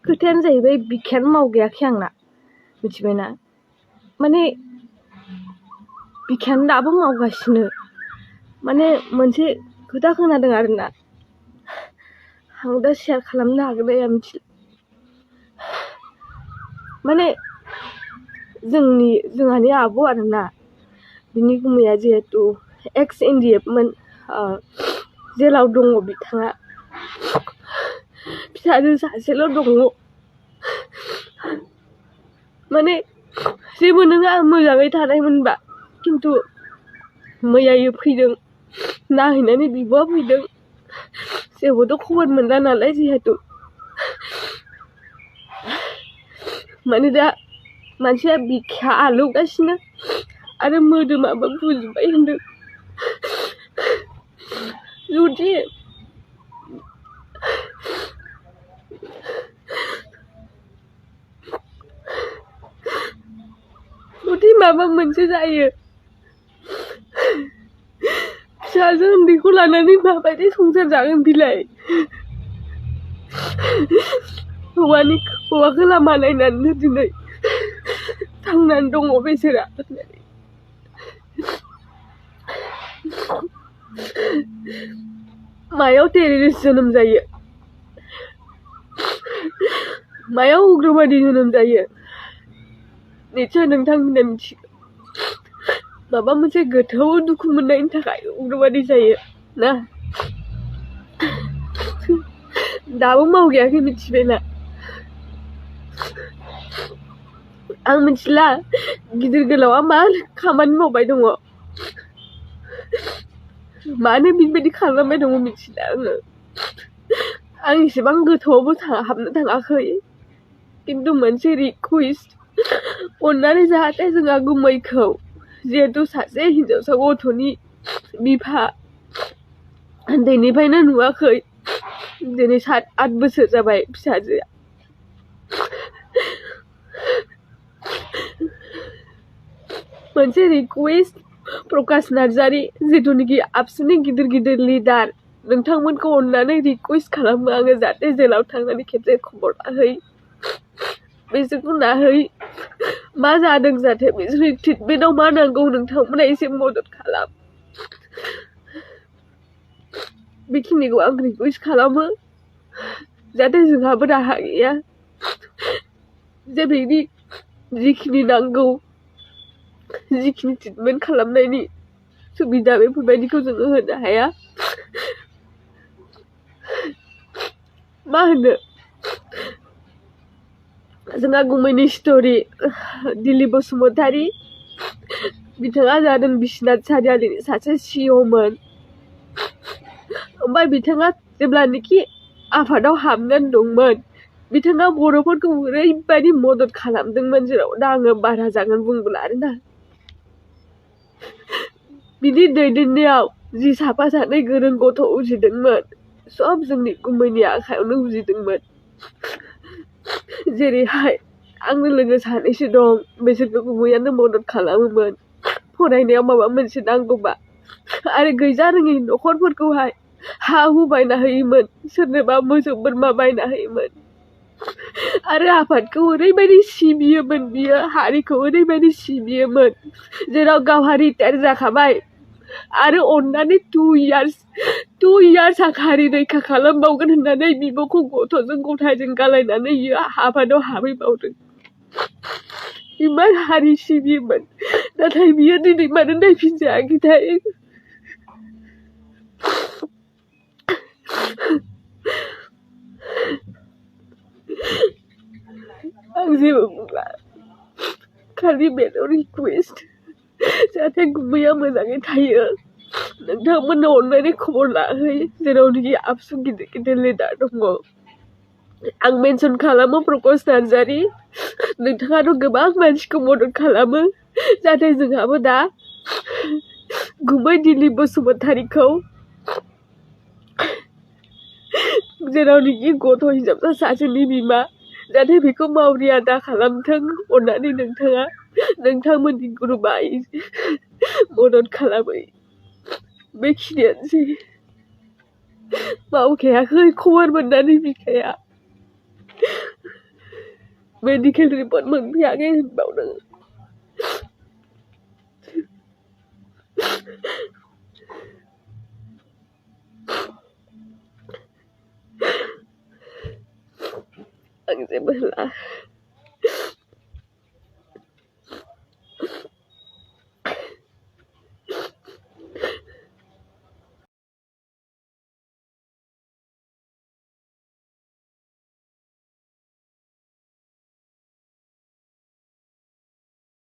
खोथायानो जाहैबाय बिखायानो मावगायाखै आंना मिथिबायना माने बिखायानो दाबो मावगासिनो माने मोनसे खोथा खोनादों आरोना आं दा शेयार खालामनो हागोन ना हाया मिथिला माने जोंहानि आब' आरोना बिनि गुमैया जिहेतु एक्स NDF मोन जेलाव दङ बिथाङा फिसाजो सासेल' दङ माने जेबो नङा मोजाङै थानायमोनबा खिन्थु मैयायो फैदों नाहैनानै बिब'आ फैदों जेबोथ' खबर मोनला नालाय जिहेतु माने दा मानसिया बिखाया आलौगासिनो आरो मोदोमाबो बुजोबबाय होनदों जुदि माबा मोनसे जायो फिसाजो उन्दैखौ लानानै माबायदि संसार जागोन बिलाय हौवाखौ लामा नायनानै दिनै थांनानै दङ बेसोरा मायाव टेररिस्ट जोनोम जायो मायाव उग्रबादि जोनोम जायो निसय नोंथांमोना मिथिगौ माबा मोनसे गोथौ दुखु मोननायनि थाखाय उग्रबादि जायो ना दाबो मावगायाखै मिथिबायना आं मिथिला गिदिर गोलावा मा खामानि मावबाय दङ मानो बिबायदि खालामबाय दङ मिथिला आं एसेबां गोथौआवबो हाबनो थाङाखै खिन्थु मोनसे रिकुवेस्ट अननानै जाहाथे जोंहा गुमैखौ जिहेतु सासे हिनजावसा गथ'नि बिफा उन्दैनिफ्रायनो नुवाखै दिनै 7-8 बोसोर जाबाय फिसाजोआ मोनसे रिकुवेस्ट प्रकाश नार्जारी जिथुनिखि आबसुनि गिदिर लिडार नोंथांमोनखौ अननानै रिकुवेस्ट खालामो आङो जाहाथे जेलाव थांनानै खेबसे खबर लाहै बिसोरखौ नाहै मा जादों जाहाथे बिसोरनि ट्रिटमेन्टआव मा नांगौ नोंथांमोना एसे मदद खालाम बेखिनिखौ आं रिकुवेस्ट खालामो जाहाथे जोंहाबो राहा गैया जे बेनि जिखिनि नांगौ जिखिनि ट्रिटमेन्ट खालामनायनि सुबिदा बेफोरबायदिखौ जोङो होनो हाया मा होनो जोंहा गुमैनि स्ट'रि दिलीप बसुमतारी बिथाङा जादों बिश्वनाथ सारियालिनि सासे CEO मोन ओमफ्राय बिथाङा जेब्लानोखि आफादाव हाबनानै दंमोन बिथाङा बर'फोरखौ ओरैबायदि मदद खालामदोंमोन जेराव दा आङो बारा जागोन बुंबोला आरोना बिनि दैदेननायाव जि साफा सानै गोरों गथ' उजिदोंमोन सब जोंनि गुमैनि आखायावनो उजिदोंमोन जेरैहाय आंनो लोगो सानैसो दं बिसोरखौ गुमैयानो मदद खालामोमोन फरायनायाव माबा मोनसे नांगौबा आरो गैजा रोङि न'खरफोरखौहाय हा हु बायना होयोमोन सोरनोबा मोसौ बोरमा बायना होयोमोन आरो आफादखौ ओरैबायदि सिबियोमोन बियो हारिखौ ओरैबायदि सिबियोमोन जेराव गावहा रिटायार जाखाबाय आरो अननानै 2 इयार्स हारि रैखा खालामबावगोन होननानै बिब'खौ गथ'जों गथायजों गालायनानै बियो आफादाव हाबहैबावदों इमान हारि सिबियोमोन नाथाय बियो दिनै मानो नायफिनजायाखैथाय आं जेबो बुंला खालि बेल' रिकुवेस्ट जाहाथे गुमैया मोजाङै थायो नोंथांमोननो अननानै खबर लाहै जेरावनोखि आबसु गिदिर लिडार दङ आं मेनसन खालामो प्रकाश नार्जारी नोंथाङाथ' गोबां मानसिखौ मदद खालामो जाहाथे जोंहाबो दा गुमै दिलीप बसुमतारीखौ जेरावनोखि गथ' हिनजावसा सासेनि बिमा जाहाथे बेखौ मावरिया दा खालामथों अननानै नोंथाङा नोंथांमोननि ग्रुपआ मदद खालामै बेखिनियानोसै मावखायाखै खबर मोननानै बिखाया मेडिकेल रिपर्ट मोनफैयाखै होनबावदों। आं जेबो होला।